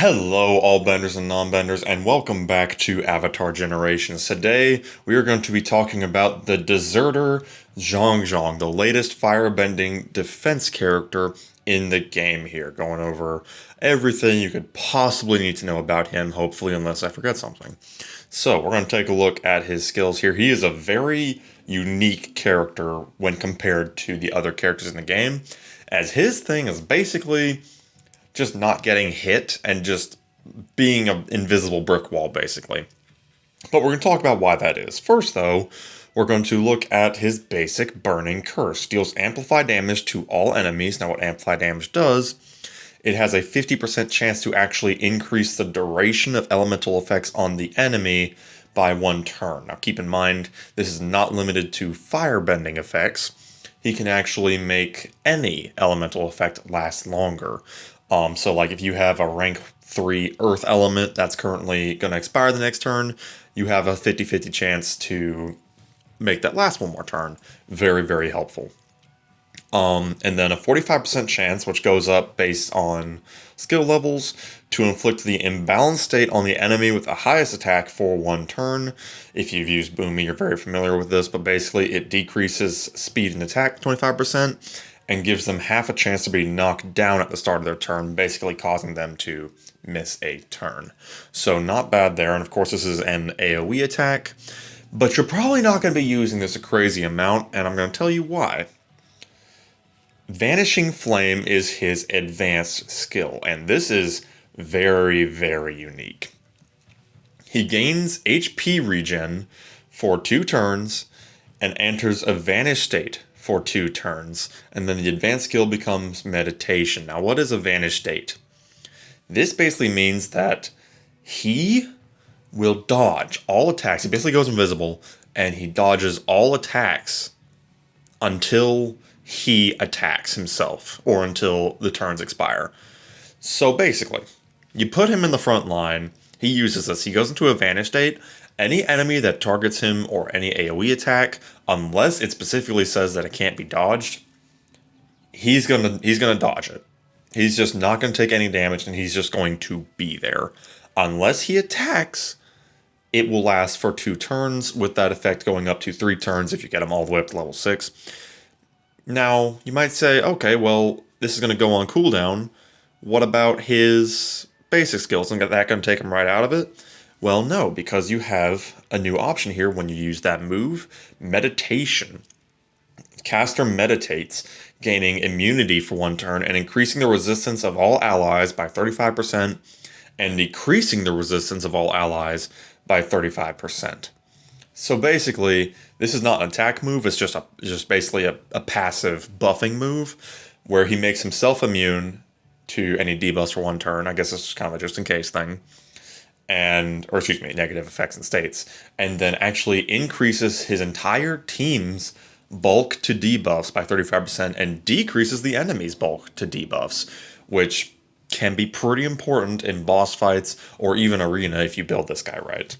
Hello, all benders and non-benders, and welcome back to Avatar Generations. Today, we are going to be talking about the Deserter Jeong Jeong, the latest firebending defense character in the game here. Going over everything you could possibly need to know about him, hopefully, unless I forget something. So, we're going to take a look at his skills here. He is a very unique character when compared to the other characters in the game, as his thing is basically just not getting hit and just being an invisible brick wall, basically. But we're going to talk about why that is. First, though, we're going to look at his basic Burning Curse. Deals amplified damage to all enemies. Now, what amplified damage does, it has a 50% chance to actually increase the duration of elemental effects on the enemy by 1 turn. Now, keep in mind, this is not limited to firebending effects. He can actually make any elemental effect last longer. So like if you have a rank 3 earth element that's currently going to expire the next turn, you have a 50-50 chance to make that last one more turn. Very, very helpful. And then a 45% chance, which goes up based on skill levels, to inflict the imbalanced state on the enemy with the highest attack for 1 turn. If you've used Boomy, you're very familiar with this, but basically it decreases speed and attack 25% and gives them half a chance to be knocked down at the start of their turn, basically causing them to miss a turn. So not bad there, and of course this is an AoE attack, but you're probably not going to be using this a crazy amount, and I'm going to tell you why. Vanishing Flame is his advanced skill, and this is very, very unique. He gains HP regen for 2 turns and enters a vanish state for 2 turns, and then the advanced skill becomes Meditation. Now, what is a vanish state? This basically means that he will dodge all attacks. He basically goes invisible, and he dodges all attacks until he attacks himself, or until the turns expire. So basically, you put him in the front line, he uses this, he goes into a vanish state. Any enemy that targets him or any AoE attack, unless it specifically says that it can't be dodged, he's gonna dodge it. He's just not gonna take any damage, and he's just going to be there. Unless he attacks, it will last for 2 turns, with that effect going up to 3 turns if you get him all the way up to level 6. Now, you might say, okay, well, this is going to go on cooldown. What about his basic skills? Isn't that going to take him right out of it? Well, no, because you have a new option here when you use that move, Meditation. Caster meditates, gaining immunity for 1 turn and increasing the resistance of all allies by 35% and decreasing the resistance of all allies by 35%. So basically, this is not an attack move, it's just basically a passive buffing move where he makes himself immune to any debuffs for 1 turn. I guess it's kind of a just in case thing. Negative effects and states. And then actually increases his entire team's bulk to debuffs by 35% and decreases the enemy's bulk to debuffs, which can be pretty important in boss fights or even arena if you build this guy right.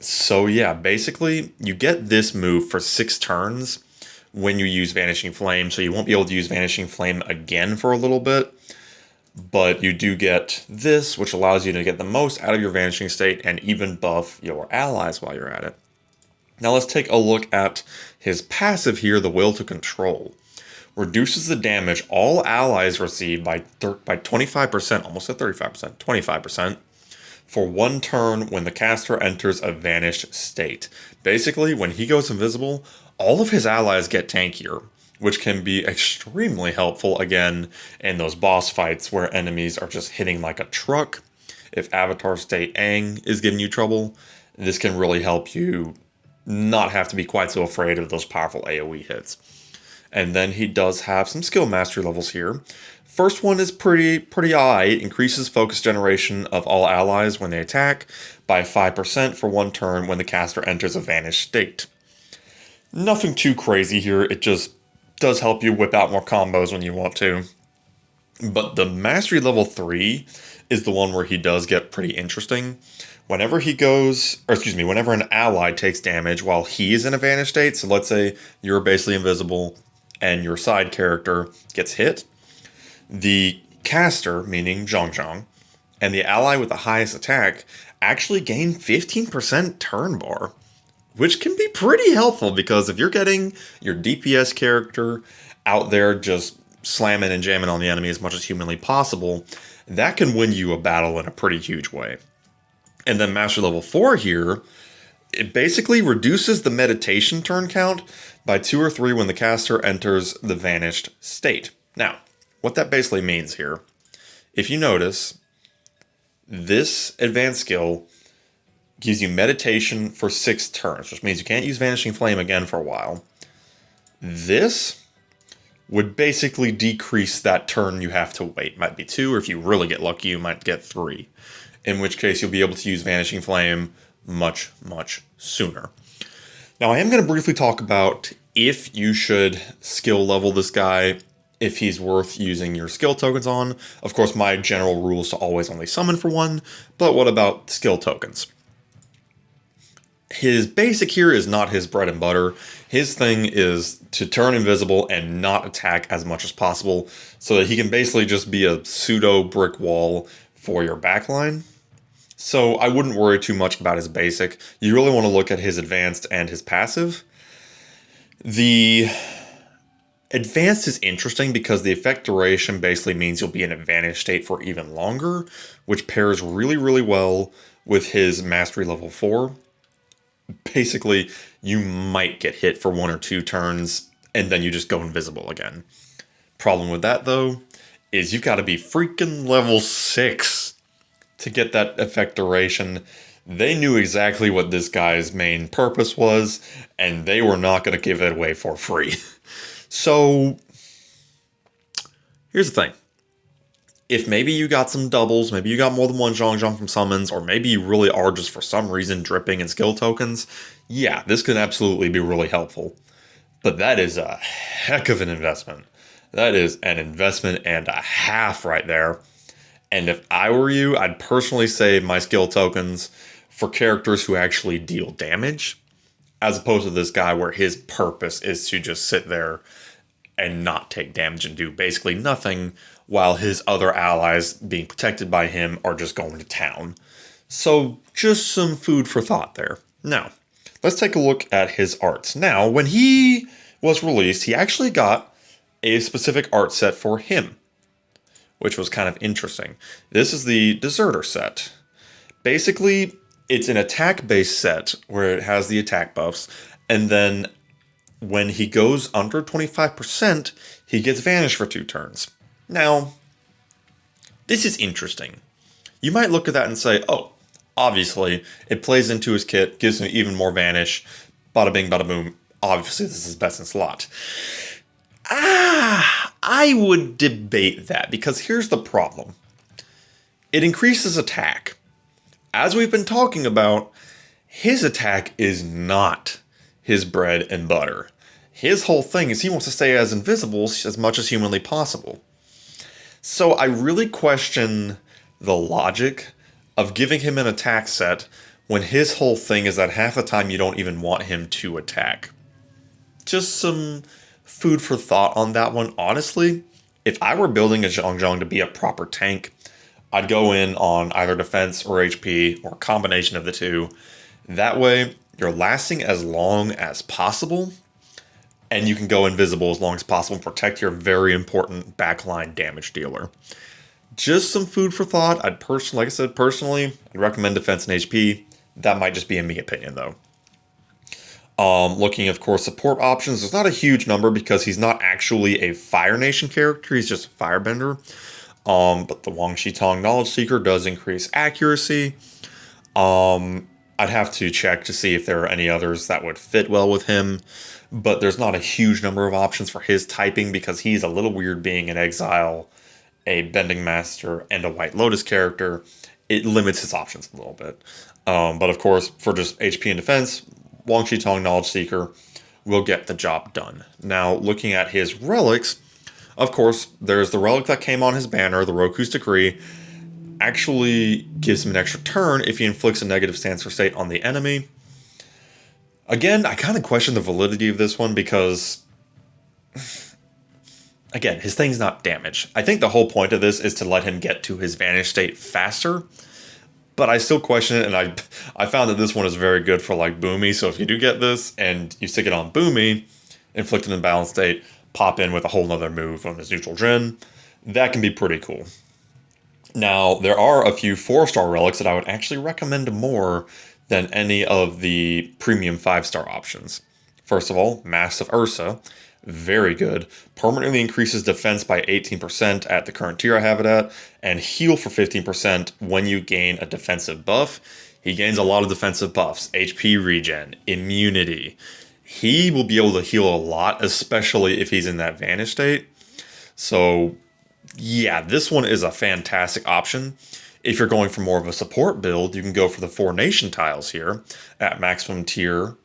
So yeah, basically you get this move for 6 turns when you use Vanishing Flame, so you won't be able to use Vanishing Flame again for a little bit, but you do get this, which allows you to get the most out of your Vanishing State and even buff your allies while you're at it. Now let's take a look at his passive here, the Will to Control. Reduces the damage all allies receive by 25%, almost at 35%, 25%, for 1 turn when the caster enters a vanished state. Basically, when he goes invisible, all of his allies get tankier, which can be extremely helpful, again, in those boss fights where enemies are just hitting like a truck. If Avatar State Aang is giving you trouble, this can really help you not have to be quite so afraid of those powerful AoE hits. And then he does have some skill mastery levels here. First one is pretty alright. Increases focus generation of all allies when they attack by 5% for 1 turn when the caster enters a vanished state. Nothing too crazy here, it just does help you whip out more combos when you want to. But the mastery level 3 is the one where he does get pretty interesting. Whenever whenever an ally takes damage while he is in a vanished state, so let's say you're basically invisible and your side character gets hit, the caster, meaning Jeong Jeong, and the ally with the highest attack actually gain 15% turn bar, which can be pretty helpful because if you're getting your DPS character out there just slamming and jamming on the enemy as much as humanly possible, that can win you a battle in a pretty huge way. And then Master Level 4 here, it basically reduces the meditation turn count by 2 or 3 when the caster enters the vanished state. Now, what that basically means here, if you notice, this advanced skill gives you meditation for 6 turns, which means you can't use Vanishing Flame again for a while. This would basically decrease that turn you have to wait. Might be 2, or if you really get lucky, you might get 3. In which case, you'll be able to use Vanishing Flame much, much sooner. Now, I am going to briefly talk about if you should skill level this guy, if he's worth using your skill tokens on. Of course, my general rule is to always only summon for 1, but what about skill tokens? His basic here is not his bread and butter. His thing is to turn invisible and not attack as much as possible so that he can basically just be a pseudo brick wall for your backline. So I wouldn't worry too much about his basic. You really want to look at his advanced and his passive. The advanced is interesting because the effect duration basically means you'll be in a vanished state for even longer, which pairs really, really well with his mastery level 4. Basically, you might get hit for 1 or 2 turns, and then you just go invisible again. Problem with that, though, is you've got to be freaking level 6 to get that effect duration. They knew exactly what this guy's main purpose was, and they were not going to give it away for free. So, here's the thing. If maybe you got some doubles, maybe you got more than one Jeong Jeong from summons, or maybe you really are just for some reason dripping in skill tokens, yeah, this could absolutely be really helpful. But that is a heck of an investment. That is an investment and a half right there. And if I were you, I'd personally save my skill tokens for characters who actually deal damage, as opposed to this guy where his purpose is to just sit there and not take damage and do basically nothing, while his other allies being protected by him are just going to town. So just some food for thought there. Now, let's take a look at his arts. Now, when he was released, he actually got a specific art set for him, which was kind of interesting. This is the Deserter set. Basically, it's an attack-based set where it has the attack buffs, and then when he goes under 25%, he gets vanished for 2 turns. Now, this is interesting. You might look at that and say, oh, obviously, it plays into his kit, gives him even more vanish, bada bing, bada boom. Obviously, this is best in slot. I would debate that, because here's the problem. It increases attack. As we've been talking about, his attack is not his bread and butter. His whole thing is he wants to stay as invisible as much as humanly possible. So I really question the logic of giving him an attack set when his whole thing is that half the time you don't even want him to attack. Just some food for thought on that one. Honestly, if I were building a Jeong Jeong to be a proper tank, I'd go in on either defense or HP or a combination of the two. That way, you're lasting as long as possible, and you can go invisible as long as possible and protect your very important backline damage dealer. Just some food for thought. Like I said, personally, I'd recommend defense and HP. That might just be a me opinion, though. Looking, of course, support options. There's not a huge number because he's not actually a Fire Nation character. He's just a firebender. But the Wang Shitong Knowledge Seeker does increase accuracy. I'd have to check to see if there are any others that would fit well with him. But there's not a huge number of options for his typing because he's a little weird being an exile, a Bending Master, and a White Lotus character. It limits his options a little bit. But of course, for just HP and defense, Wang Shitong Knowledge Seeker will get the job done. Now, looking at his relics, of course, there's the relic that came on his banner, the Roku's Decree. Actually gives him an extra turn if he inflicts a negative stance or state on the enemy. Again, I kind of question the validity of this one because again, his thing's not damage. I think the whole point of this is to let him get to his vanish state faster, but I still question it, and I found that this one is very good for like Boomy, so if you do get this and you stick it on Boomy, inflict an imbalanced state, pop in with a whole nother move on his neutral gen, that can be pretty cool. Now, there are a few 4-star relics that I would actually recommend more than any of the premium 5-star options. First of all, Massive Ursa, very good. Permanently increases defense by 18% at the current tier I have it at, and heal for 15% when you gain a defensive buff. He gains a lot of defensive buffs, HP regen, immunity. He will be able to heal a lot, especially if he's in that vanish state. So yeah, this one is a fantastic option. If you're going for more of a support build, you can go for the 4 nation tiles here at maximum tier.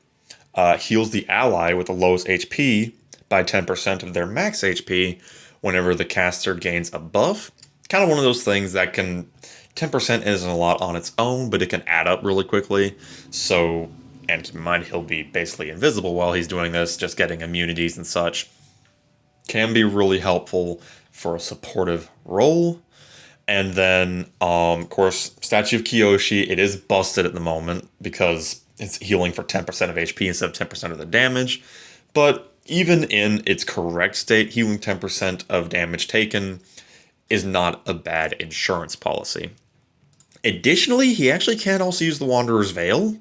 Heals the ally with the lowest HP by 10% of their max HP whenever the caster gains a buff. Kind of one of those things that can, 10% isn't a lot on its own, but it can add up really quickly. So, and keep in mind, he'll be basically invisible while he's doing this, just getting immunities and such. Can be really helpful for a supportive role. And then, of course, Statue of Kyoshi, it is busted at the moment because it's healing for 10% of HP instead of 10% of the damage. But even in its correct state, healing 10% of damage taken is not a bad insurance policy. Additionally, he actually can also use the Wanderer's Veil,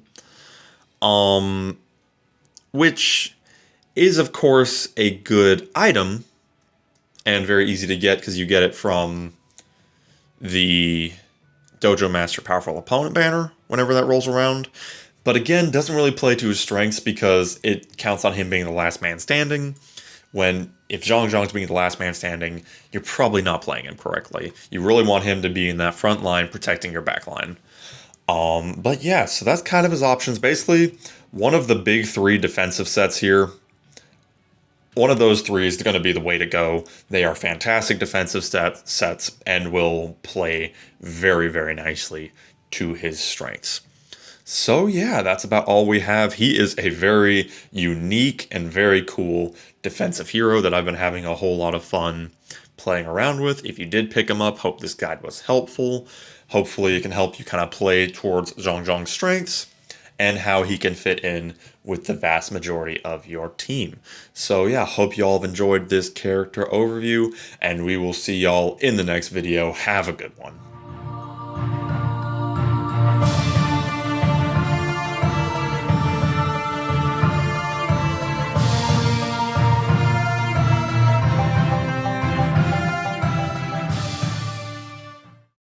which is, of course, a good item and very easy to get because you get it from the Dojo Master Powerful Opponent banner whenever that rolls around. But again, doesn't really play to his strengths because it counts on him being the last man standing. When, if Jeong Jeong's being the last man standing, you're probably not playing him correctly. You really want him to be in that front line protecting your back line. But yeah, so that's kind of his options. Basically, one of the big 3 defensive sets here, one of those 3 is going to be the way to go. They are fantastic defensive sets and will play very, very nicely to his strengths. So yeah, that's about all we have. He is a very unique and very cool defensive hero that I've been having a whole lot of fun playing around with. If you did pick him up, hope this guide was helpful. Hopefully it can help you kind of play towards Jeong Jeong's strengths and how he can fit in with the vast majority of your team. So yeah, hope y'all have enjoyed this character overview, and we will see y'all in the next video. Have a good one.